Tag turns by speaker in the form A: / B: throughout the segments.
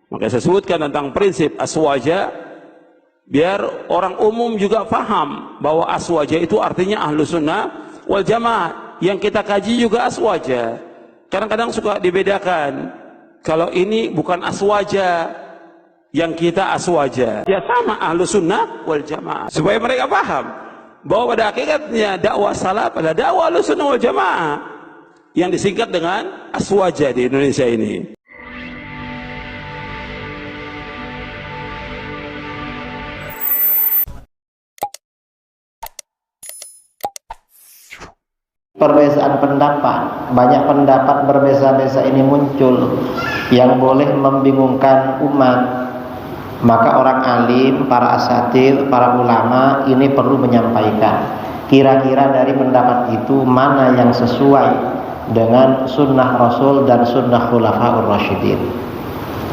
A: Maka saya sebutkan tentang prinsip aswaja, biar orang umum juga paham bahwa aswaja itu artinya ahlu sunnah wal jamaah. Yang kita kaji juga aswaja. Kadang-kadang suka dibedakan. Kalau ini bukan aswaja, yang kita aswaja. Ya sama ahlu sunnah wal jamaah. Supaya mereka paham bahwa pada hakikatnya dakwah salaf adalah dakwah ahlu sunnah wal jamaah, yang disingkat dengan aswaja di Indonesia ini.
B: Perbedaan pendapat, banyak pendapat berbeza-beza ini muncul yang boleh membingungkan umat. Maka orang alim, para asatidz, para ulama ini perlu menyampaikan kira-kira dari pendapat itu mana yang sesuai dengan sunnah Rasul dan sunnah Khulafaur Rasyidin.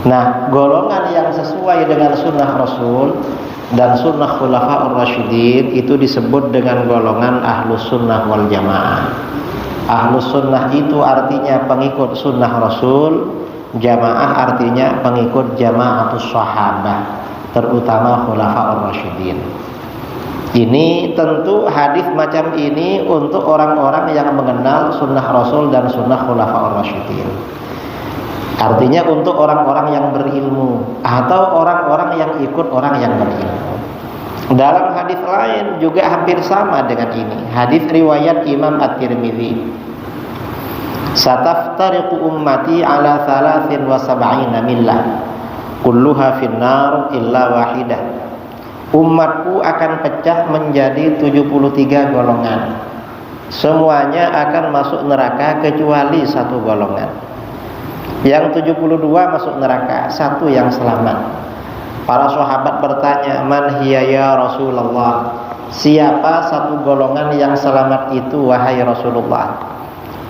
B: Nah, golongan yang sesuai dengan sunnah Rasul dan sunnah Khulafaur Rasyidin itu disebut dengan golongan ahlus sunnah wal jamaah. Ahlus sunnah itu artinya pengikut sunnah Rasul, jamaah artinya pengikut jamaatus sahabah, terutama Khulafaur Rasyidin. Ini tentu hadis macam ini untuk orang-orang yang mengenal sunnah Rasul dan sunnah Khulafaur Rasyidin. Artinya untuk orang-orang yang berilmu atau orang-orang yang ikut orang yang berilmu. Dalam hadis lain juga hampir sama dengan ini. Hadis riwayat Imam At-Tirmidzi. Sataftariqu ummati ala 73 millah. Kulluha finnar illa wahidah. Umatku akan pecah menjadi 73 golongan. Semuanya akan masuk neraka kecuali satu golongan. Yang 72 masuk neraka, satu yang selamat. Para sahabat bertanya, "Man hiya ya Rasulullah?" Siapa satu golongan yang selamat itu wahai Rasulullah?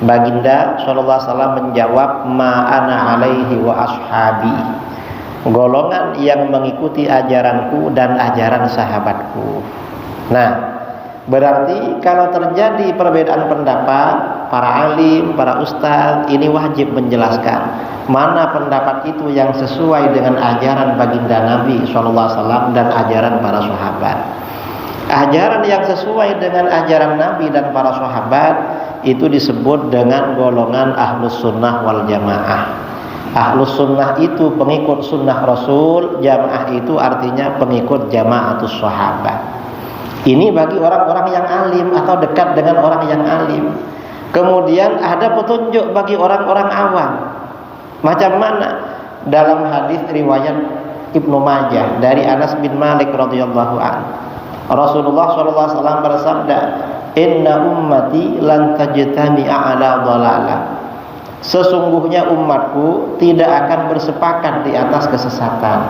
B: Baginda sallallahu alaihi wasallam menjawab, "Ma ana alaihi wa ashabi." Golongan yang mengikuti ajaranku dan ajaran sahabatku. Nah, berarti kalau terjadi perbedaan pendapat, para alim, para ustadz ini wajib menjelaskan mana pendapat itu yang sesuai dengan ajaran baginda Nabi SAW dan ajaran para sahabat. Ajaran yang sesuai dengan ajaran Nabi dan para sahabat itu disebut dengan golongan ahlus sunnah wal jamaah. Ahlus sunnah itu pengikut sunnah Rasul, jamaah itu artinya pengikut jamaatus sahabat. Ini bagi orang-orang yang alim atau dekat dengan orang yang alim. Kemudian ada petunjuk bagi orang-orang awam. Macam mana? Dalam hadis riwayat Ibnu Majah dari Anas bin Malik radhiyallahu anhu. Rasulullah sallallahu alaihi wasallam bersabda, "Inna ummati lan tajtami'a ala dhalalah." Sesungguhnya umatku tidak akan bersepakat di atas kesesatan.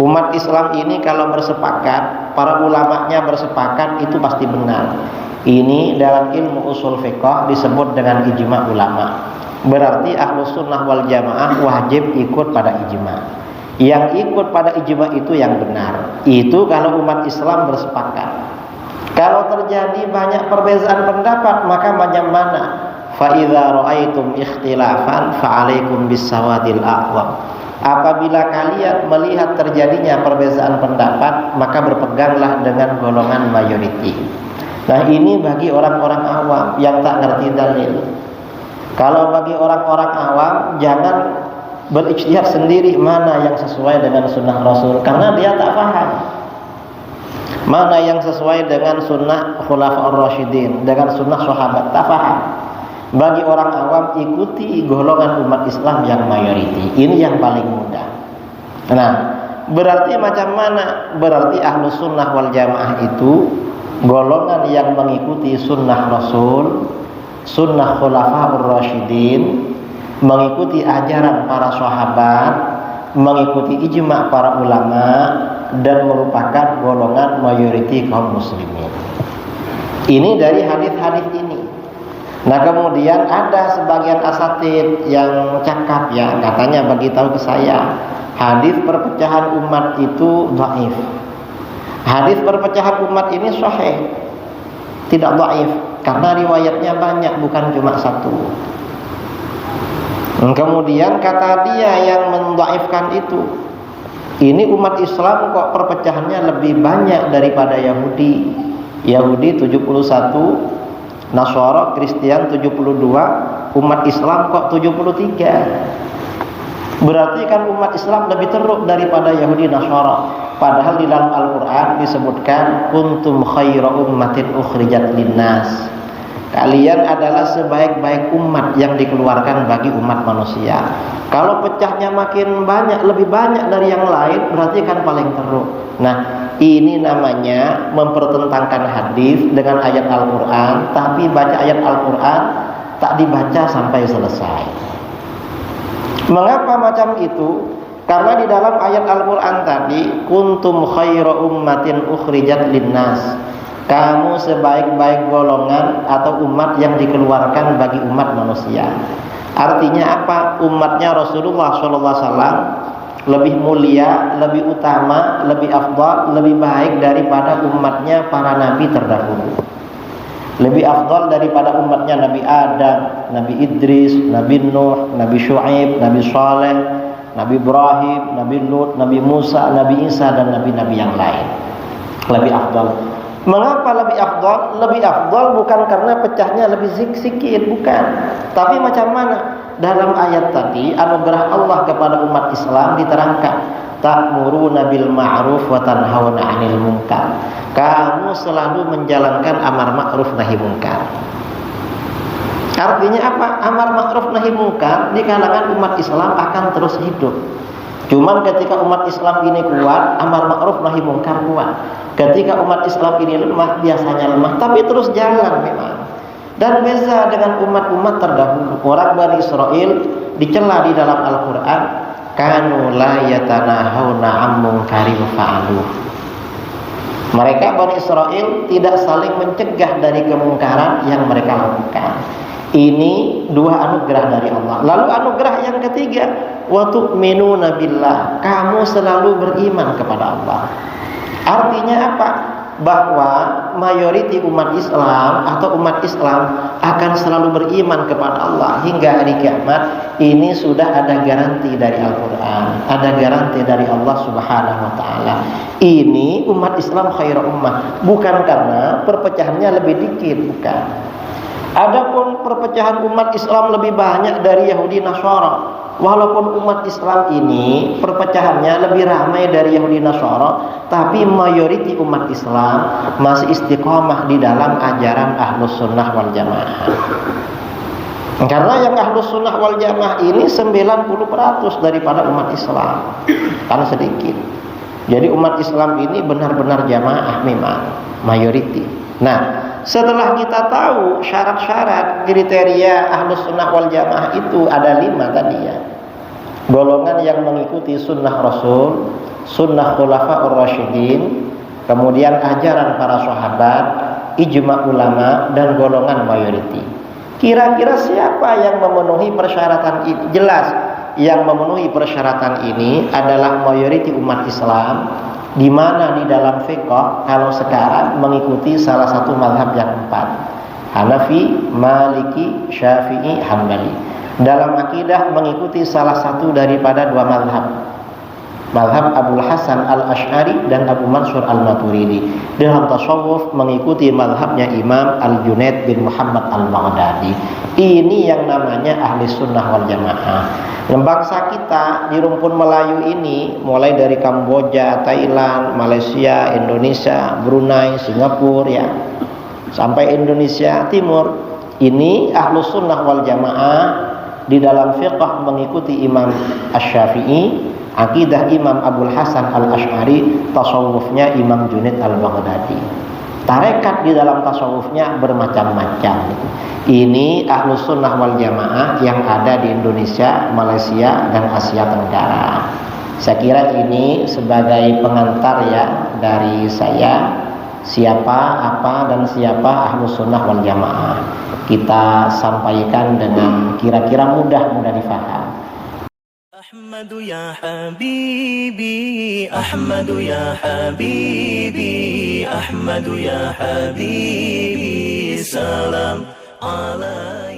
B: Umat Islam ini kalau bersepakat, para ulamanya bersepakat itu pasti benar. Ini dalam ilmu usul fiqh disebut dengan ijma ulama. Berarti ahlus sunnah wal jamaah wajib ikut pada ijma. Yang ikut pada ijma itu yang benar. Itu kalau umat Islam bersepakat. Kalau terjadi banyak perbedaan pendapat, maka macam mana? Fa idza ra'aitum ikhtilafan fa 'alaikum bis-sawadil a'zam. Apabila kalian melihat terjadinya perbedaan pendapat, maka berpeganglah dengan golongan mayoriti. Nah, ini bagi orang-orang awam yang tak ngerti dalil. Kalau bagi orang-orang awam, jangan berijtihad sendiri mana yang sesuai dengan sunnah Rasul, karena dia tak paham mana yang sesuai dengan sunnah Khulafaur Rasyidin, dengan sunnah sahabat, tak paham. Bagi orang awam, ikuti golongan umat Islam yang mayoriti. Ini yang paling mudah. Nah, berarti macam mana? Berarti ahlus sunnah wal jamaah itu golongan yang mengikuti sunnah Rasul, sunnah Khulafaur Rasyidin, mengikuti ajaran para sahabat, mengikuti ijma para ulama, dan merupakan golongan mayoriti kaum muslimin. Ini dari hadis-hadis ini. Nah, kemudian ada sebagian asatidz yang cakap ya, katanya bagi tahu ke saya, hadis perpecahan umat itu dhaif. Hadis perpecahan umat ini sahih, tidak dhaif, karena riwayatnya banyak, bukan cuma satu. Kemudian kata dia yang mendhaifkan itu, ini umat Islam kok perpecahannya lebih banyak daripada Yahudi. Yahudi 71, Nasara Kristen 72, umat Islam kok 73. Berarti kan umat Islam lebih teruk daripada Yahudi Nasara. Padahal di dalam Al-Quran disebutkan kuntum khaira ummatin ukhrijat linnas. Kalian adalah sebaik-baik umat yang dikeluarkan bagi umat manusia. Kalau pecahnya makin banyak, lebih banyak dari yang lain, berarti kan paling teruk. Nah, ini namanya mempertentangkan hadis dengan ayat Al-Quran, tapi baca ayat Al-Quran tak dibaca sampai selesai. Mengapa macam itu? Karena di dalam ayat Al-Quran tadi, kuntum khaira ummatin ukhrijat linnas. Kamu sebaik-baik golongan atau umat yang dikeluarkan bagi umat manusia. Artinya apa? Umatnya Rasulullah SAW lebih mulia, lebih utama, lebih afdal, lebih baik daripada umatnya para nabi terdahulu. Lebih afdal daripada umatnya Nabi Adam, Nabi Idris, Nabi Nuh, Nabi Syuaib, Nabi Saleh, Nabi Ibrahim, Nabi Lut, Nabi Musa, Nabi Isa, dan nabi-nabi yang lain. Lebih afdal. Mengapa lebih afdal? Lebih afdal bukan karena pecahnya lebih sedikit, bukan. Tapi macam mana? Dalam ayat tadi anugerah Allah kepada umat Islam diterangkan, ta'muruna bil ma'ruf wa tanhauna 'anil munkar. Kamu selalu menjalankan amar ma'ruf nahi munkar. Artinya apa? Amar ma'ruf nahi munkar di kalangan umat Islam akan terus hidup. Cuman ketika umat Islam ini kuat, amar ma'ruf nahi munkar kuat. Ketika umat Islam ini lemah, biasanya lemah, tapi terus jalan memang. Dan beza dengan umat-umat terdahulu. Orang Bani Israel dicela di dalam Al-Quran, kanu la yatanahawna 'an munkarin fa'aluh. Mereka Bani Israel tidak saling mencegah dari kemungkaran yang mereka lakukan. Ini dua anugerah dari Allah. Lalu anugerah yang ketiga, wa tu'minuna billah. Kamu selalu beriman kepada Allah. Artinya apa? Bahwa mayoriti umat Islam atau umat Islam akan selalu beriman kepada Allah hingga hari kiamat. Ini sudah ada garansi dari Al-Quran, ada garansi dari Allah Subhanahu wa ta'ala. Ini umat Islam khairul ummah, bukan karena perpecahannya lebih dikit, bukan. Adapun perpecahan umat Islam lebih banyak dari Yahudi Nasara. Walaupun umat Islam ini perpecahannya lebih ramai dari Yahudi Nasara, tapi mayoriti umat Islam masih istiqomah di dalam ajaran Ahlus Sunnah wal Jamaah. Karena yang Ahlus Sunnah wal Jamaah ini 90% daripada umat Islam, kan sedikit. Jadi umat Islam ini benar-benar jamaah memang mayoriti. Nah, setelah kita tahu syarat-syarat kriteria Ahlus Sunnah wal Jamaah itu ada 5 tadi ya. Golongan yang mengikuti sunnah Rasul, sunnah Khulafaur Rasyidin, kemudian ajaran para sahabat, ijma ulama, dan golongan mayoriti. Kira-kira siapa yang memenuhi persyaratan ini? Jelas yang memenuhi persyaratan ini adalah mayoriti umat Islam, di mana di dalam fiqh kalau sekarang mengikuti salah satu mazhab yang 4, Hanafi, Maliki, Syafi'i, Hambali. Dalam akidah mengikuti salah satu daripada 2 mazhab, mazhab Abul Hasan Al-Asy'ari dan Abu Mansur Al-Maturidi. Dalam tasawuf mengikuti mazhabnya Imam Al-Junaid bin Muhammad Al-Baghdadi. Ini yang namanya Ahli Sunnah wal Jamaah. Bangsa kita di rumpun Melayu ini, mulai dari Kamboja, Thailand, Malaysia, Indonesia, Brunei, Singapura ya, sampai Indonesia Timur, ini Ahlus Sunnah wal Jamaah di dalam fiqh mengikuti Imam Asy-Syafi'i, akidah Imam Abul Hasan Al-Asy'ari, tasawufnya Imam Junaid Al-Baghdadi. Tarekat di dalam tasawufnya bermacam-macam. Ini Ahlus Sunnah wal Jamaah yang ada di Indonesia, Malaysia, dan Asia Tenggara. Saya kira ini sebagai pengantar ya dari saya, siapa, apa, dan siapa Ahlus Sunnah wal Jamaah. Kita sampaikan dengan kira-kira mudah difaham.
C: Ahmadu ya habibi, Ahmadu ya habibi, Ahmadu ya habibi, salam alaikum.